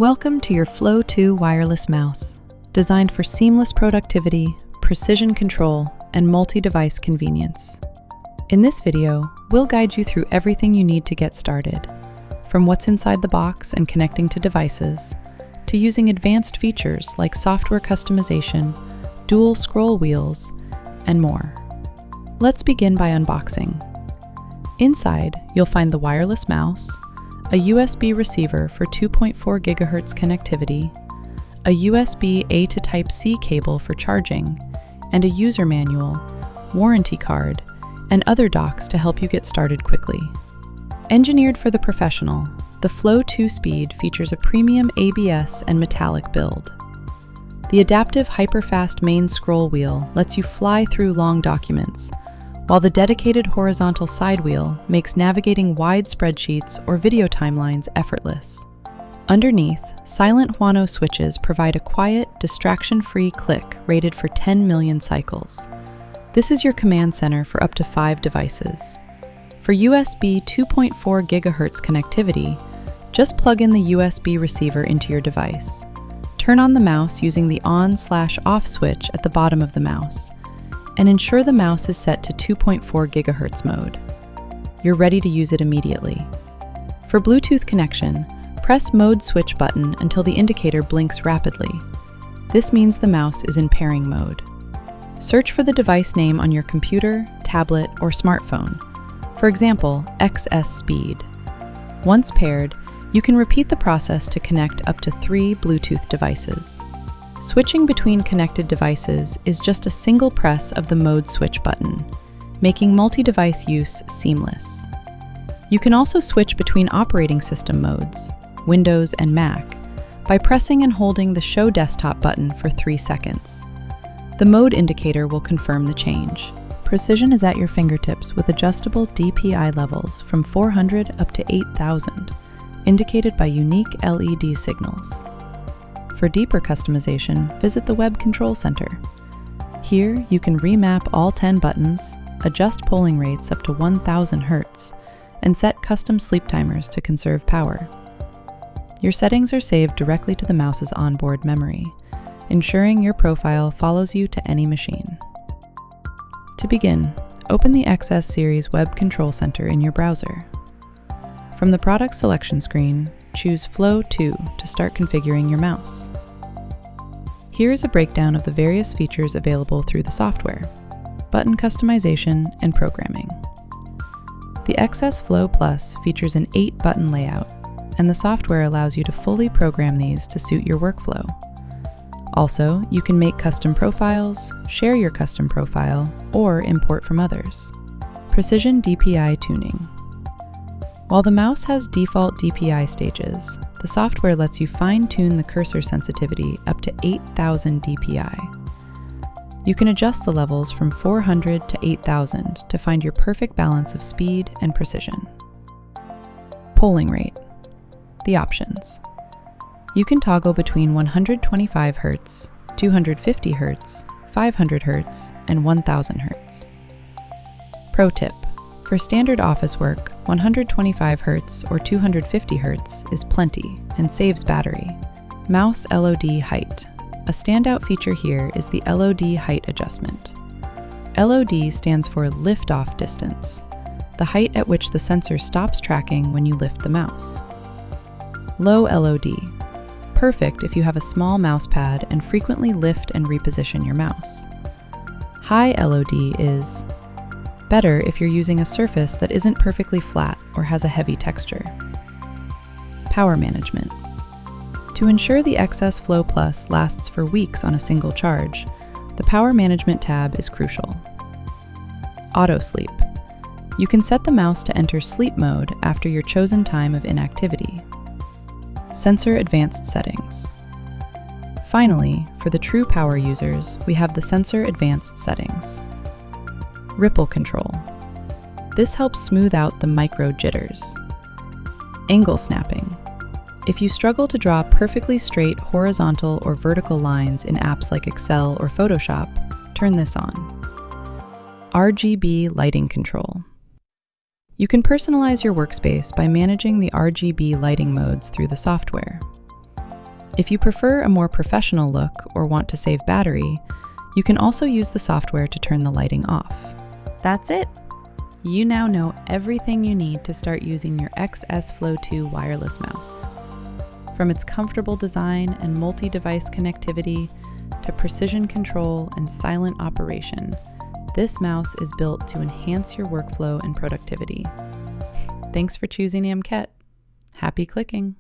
Welcome to your Flow 2 wireless mouse, designed for seamless productivity, precision control, and multi-device convenience. In this video, we'll guide you through everything you need to get started, from what's inside the box and connecting to devices, to using advanced features like software customization, dual scroll wheels, and more. Let's begin by unboxing. Inside, you'll find the wireless mouse, a USB receiver for 2.4 GHz connectivity, a USB A to Type-C cable for charging, and a user manual, warranty card, and other docks to help you get started quickly. Engineered for the professional, the Flow 2 Speed features a premium ABS and metallic build. The adaptive hyperfast main scroll wheel lets you fly through long documents, while the dedicated horizontal side wheel makes navigating wide spreadsheets or video timelines effortless. Underneath, silent Huano switches provide a quiet, distraction-free click rated for 10 million cycles. This is your command center for up to 5 devices. For USB 2.4 GHz connectivity, just plug in the USB receiver into your device. Turn on the mouse using the on/off switch at the bottom of the mouse, and ensure the mouse is set to 2.4 GHz mode. You're ready to use it immediately. For Bluetooth connection, press Mode Switch button until the indicator blinks rapidly. This means the mouse is in pairing mode. Search for the device name on your computer, tablet, or smartphone. For example, XS Speed. Once paired, you can repeat the process to connect up to 3 Bluetooth devices. Switching between connected devices is just a single press of the Mode Switch button, making multi-device use seamless. You can also switch between operating system modes, Windows and Mac, by pressing and holding the Show Desktop button for 3 seconds. The mode indicator will confirm the change. Precision is at your fingertips with adjustable DPI levels from 400 up to 8,000, indicated by unique LED signals. For deeper customization, visit the Web Control Center. Here, you can remap all 10 buttons, adjust polling rates up to 1000 Hz, and set custom sleep timers to conserve power. Your settings are saved directly to the mouse's onboard memory, ensuring your profile follows you to any machine. To begin, open the XS Series Web Control Center in your browser. From the product selection screen, choose Flow 2 to start configuring your mouse. Here is a breakdown of the various features available through the software, button customization, and programming. The XS Flow Plus features an 8-button layout, and the software allows you to fully program these to suit your workflow. Also, you can make custom profiles, share your custom profile, or import from others. Precision DPI tuning. While the mouse has default DPI stages, the software lets you fine-tune the cursor sensitivity up to 8,000 DPI. You can adjust the levels from 400 to 8,000 to find your perfect balance of speed and precision. Polling rate. The options. You can toggle between 125 Hz, 250 Hz, 500 Hz, and 1000 Hz. Pro tip. For standard office work, 125 Hz or 250 Hz is plenty and saves battery. Mouse LOD height. A standout feature here is the LOD height adjustment. LOD stands for lift-off distance, the height at which the sensor stops tracking when you lift the mouse. Low LOD. Perfect if you have a small mouse pad and frequently lift and reposition your mouse. High LOD is better if you're using a surface that isn't perfectly flat or has a heavy texture. Power management. To ensure the XS Flow Plus lasts for weeks on a single charge, the Power Management tab is crucial. Auto sleep. You can set the mouse to enter sleep mode after your chosen time of inactivity. Sensor advanced settings. Finally, for the true power users, we have the sensor advanced settings. Ripple control. This helps smooth out the micro jitters. Angle snapping. If you struggle to draw perfectly straight horizontal or vertical lines in apps like Excel or Photoshop, turn this on. RGB lighting control. You can personalize your workspace by managing the RGB lighting modes through the software. If you prefer a more professional look or want to save battery, you can also use the software to turn the lighting off. That's it! You now know everything you need to start using your XS Flow 2 wireless mouse. From its comfortable design and multi-device connectivity to precision control and silent operation, this mouse is built to enhance your workflow and productivity. Thanks for choosing Amkette. Happy clicking!